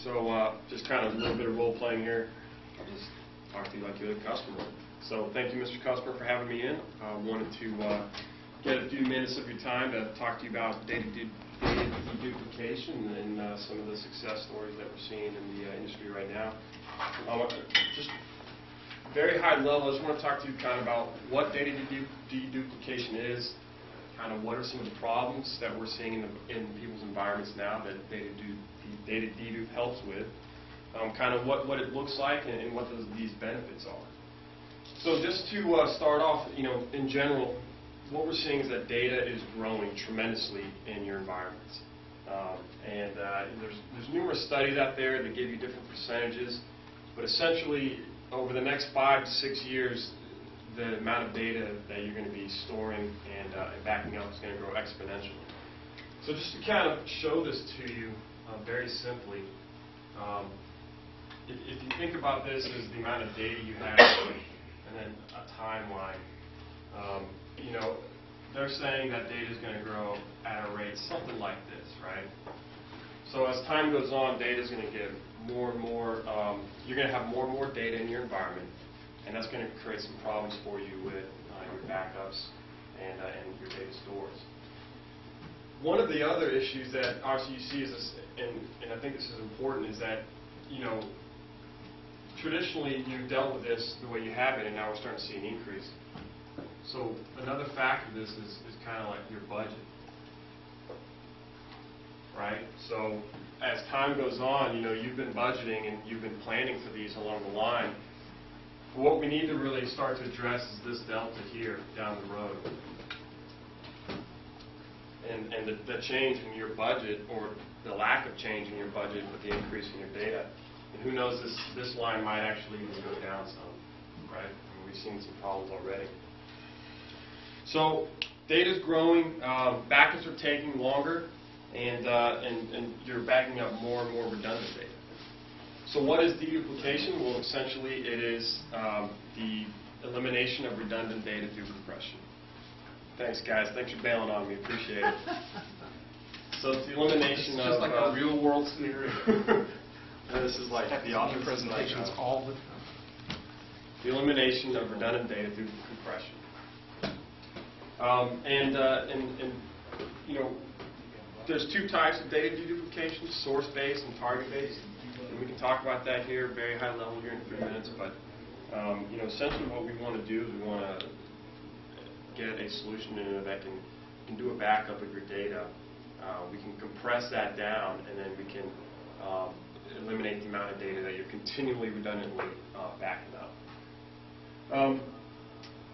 So just kind of a little bit of role playing here. I'll just talk to you like you're the customer. So thank you, Mr. Customer, for having me in. I wanted to get a few minutes of your time to talk to you about data deduplication and some of the success stories that we're seeing in the industry right now. Just very high level, I just want to talk to you kind of about what data deduplication is, kind of what are some of the problems that we're seeing in people's environments now that data dedupe helps with, kind of what it looks like and what these benefits are. So just to start off, in general, what we're seeing is that data is growing tremendously in your environments. There's numerous studies out there that give you different percentages, but essentially over the next 5 to 6 years, the amount of data that you're going to be storing and backing up is going to grow exponentially. So just to kind of show this to you very simply, if you think about this as the amount of data you have and then a timeline, they're saying that data is going to grow at a rate something like this, right? So as time goes on, data is going to get more and more, you're going to have more and more data in your environment, and that's going to create some problems for you with your backups and your data stores. One of the other issues that obviously you see is this, and I think this is important, is that, traditionally you've dealt with this the way you have it, and now we're starting to see an increase. So another factor of this is kind of like your budget, right? So as time goes on, you've been budgeting and you've been planning for these along the line. But what we need to really start to address is this delta here down the road. And the change in your budget, or the lack of change in your budget with the increase in your data. And who knows, this line might actually even go down some, right? I mean, we've seen some problems already. So data's growing, backups are taking longer, and you're backing up more and more redundant data. So what is deduplication? Well, essentially it is the elimination of redundant data through compression. Thanks, guys. Thanks for bailing on me. Appreciate it. So it's the elimination of... It's just like a real-world scenario. This is like the author presentations all the time. The elimination of redundant data through compression. There's two types of data deduplication: source-based and target-based. And we can talk about that here, very high level here in 3 minutes. But essentially, what we want to do is we want to get a solution in there that can do a backup of your data. We can compress that down, and then we can eliminate the amount of data that you're continually redundantly backing up.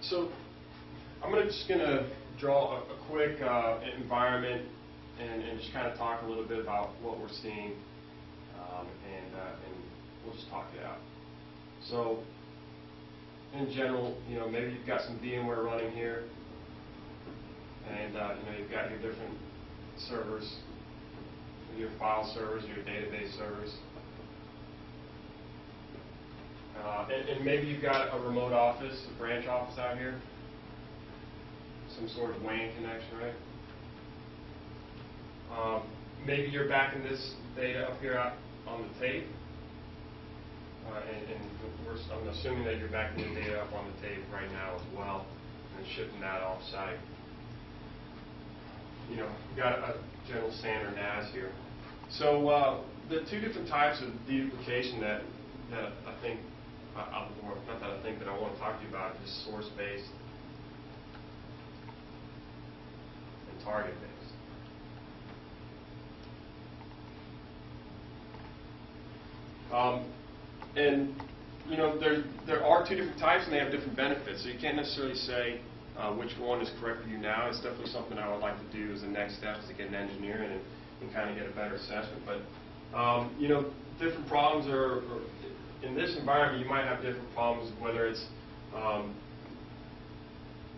So I'm just going to draw a quick environment and just kind of talk a little bit about what we're seeing, and we'll just talk it out. So in general, maybe you've got some VMware running here, and you've got your different servers, your file servers, your database servers. And maybe you've got a remote office, a branch office out here, some sort of WAN connection, right? Maybe you're backing this data up here on the tape, I'm assuming that you're backing the data up on the tape right now as well, and shipping that off-site. We've got a general SAN or NAS here. So the two different types of deduplication that I think, or not that I think, that I want to talk to you about is source-based and target-based. There are two different types, and they have different benefits. So you can't necessarily say which one is correct for you now. It's definitely something I would like to do as a next step, is to get an engineer in and kind of get a better assessment. But different problems are in this environment. You might have different problems, whether it's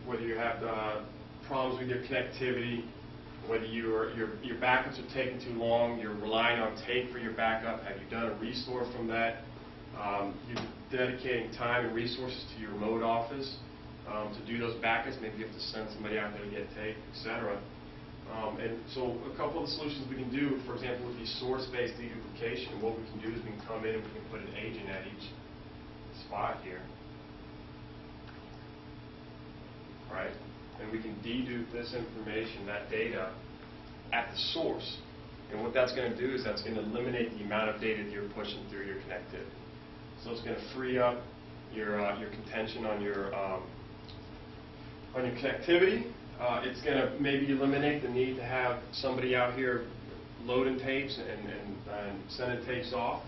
whether you have problems with your connectivity, whether your backups are taking too long, you're relying on tape for your backup. Have you done a restore from that? You're dedicating time and resources to your remote office to do those backups. Maybe you have to send somebody out there to get tape, etc. And so a couple of the solutions we can do, for example, would be source-based deduplication. What we can do is we can come in and we can put an agent at each spot here. Right? And we can dedupe this information, that data, at the source. And what that's going to do is that's going to eliminate the amount of data that you're pushing through your connectivity. So it's going to free up your contention on your connectivity. It's going to maybe eliminate the need to have somebody out here loading tapes and sending tapes off.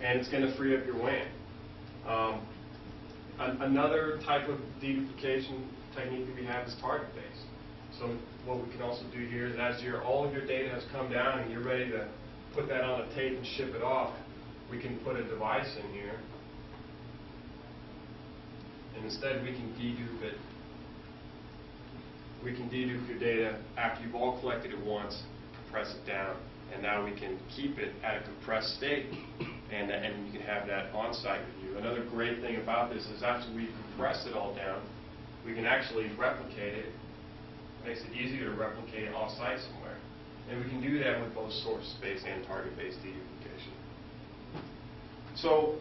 And it's going to free up your WAN. Another type of deduplication technique that we have is target-based. So what we can also do here is as all of your data has come down and you're ready to put that on a tape and ship it off, we can put a device in here. And instead we can dedupe it. We can dedupe your data after you've all collected it once, compress it down, and now we can keep it at a compressed state, and you can have that on-site with you. Another great thing about this is after we've compressed it all down, we can actually replicate it. It makes it easier to replicate off-site somewhere. And we can do that with both source-based and target-based deduplication. So,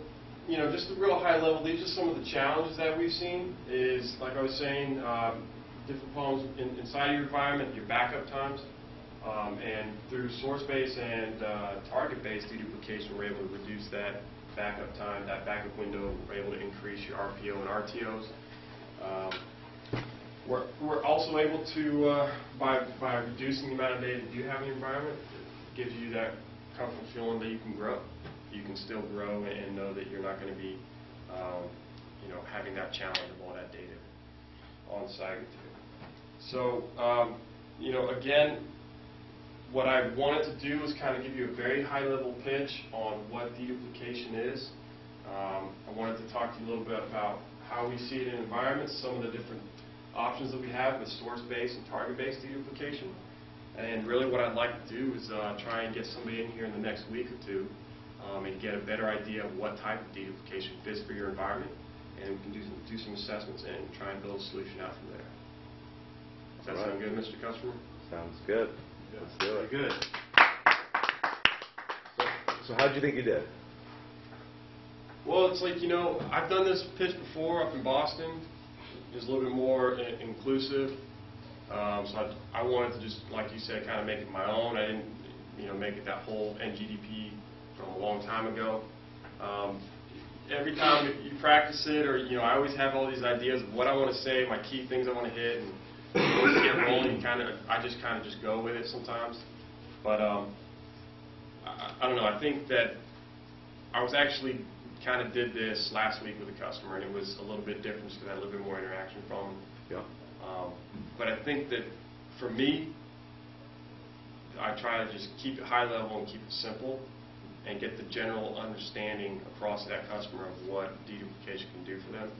you know, just a real high level, these are some of the challenges that we've seen is, like I was saying, different problems inside your environment, your backup times, and through source-based and target-based deduplication, we're able to reduce that backup time, that backup window. We're able to increase your RPO and RTOs. We're also able to, by reducing the amount of data that you have in your environment, it gives you that comfort feeling that you can grow. You can still grow and know that you're not going to be, you know, having that challenge of all that data on site with you. So, you know, again, what I wanted to do was kind of give you a very high-level pitch on what deduplication is. I wanted to talk to you a little bit about how we see it in environments, some of the different options that we have with source-based and target-based deduplication. And really what I'd like to do is try and get somebody in here in the next week or two and get a better idea of what type of deduplication fits for your environment. And we can do some assessments and try and build a solution out from there. Does that sound good, Mr. Customer? Sounds good. Let's do it. Good. So how do you think you did? Well, it's like, you know, I've done this pitch before up in Boston. It was a little bit more inclusive. So I wanted to just, like you said, kind of make it my own. I didn't, you know, make it that whole NGDP from a long time ago. Every time you practice it, or, you know, I always have all these ideas of what I want to say, my key things I want to hit, and once you get rolling, I just kind of go with it sometimes. But I don't know. I think that I was actually kind of did this last week with a customer, and it was a little bit different just because I had a little bit more interaction from them. Yeah. But I think that for me, I try to just keep it high level and keep it simple, and get the general understanding across to that customer of what deduplication can do for them.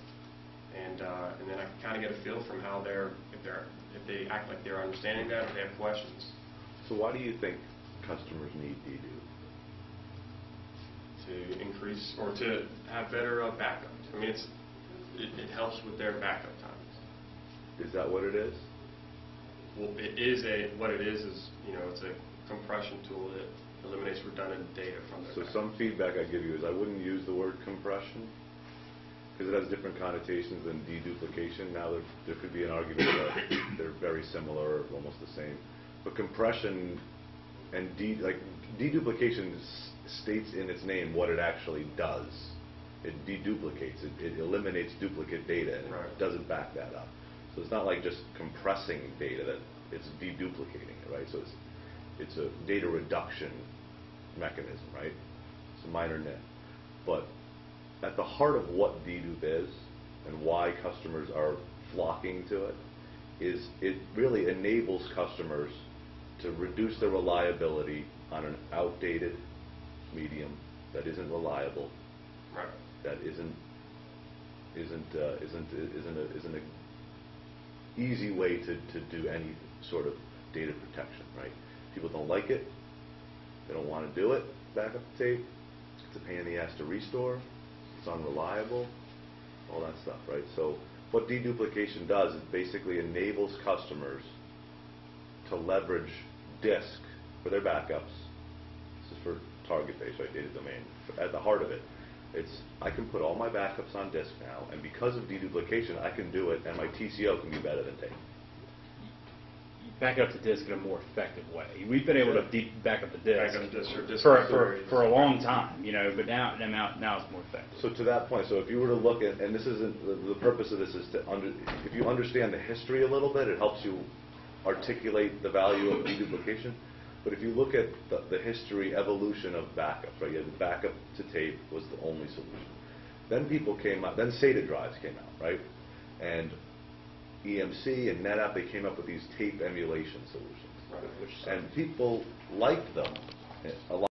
And then I can kind of get a feel from how if they act like they're understanding that, if they have questions. So why do you think customers need dedupe? To increase or to have better backup. I mean, it helps with their backup times. Is that what it is? Well, what it is, you know, it's a compression tool that eliminates redundant data from their backup. Some feedback I give you is I wouldn't use the word compression, because it has different connotations than deduplication. Now there could be an argument that they're very similar or almost the same. But compression and deduplication states in its name what it actually does. It deduplicates. It eliminates duplicate data, and right. It doesn't back that up. So it's not like just compressing data, that it's deduplicating it, right? So it's a data reduction mechanism, right? It's a minor nit. But at the heart of what dedupe is and why customers are flocking to it is it really enables customers to reduce their reliability on an outdated medium that isn't reliable, Right. that isn't an easy way to do any sort of data protection, right? People don't like it. They don't want to do it. Backup tape. It's a pain in the ass to restore. It's unreliable. All that stuff, right? So what deduplication does is basically enables customers to leverage disk for their backups. This is for target base, right, data domain. At the heart of it, it's I can put all my backups on disk now, and because of deduplication, I can do it, and my TCO can be better than tape. Back up to disk in a more effective way. We've been able to back up the disk, Back up disk or disk for libraries. a long time, you know, but now it's more effective. So to that point, so if you were to look at, and this isn't, the purpose of this is to, if you understand the history a little bit, it helps you articulate the value of deduplication. But if you look at the history, evolution of backups, right, you had the backup to tape was the only solution. Then people came out, then SATA drives came out, right? And EMC and NetApp, they came up with these tape emulation solutions. Right. And people liked them a lot.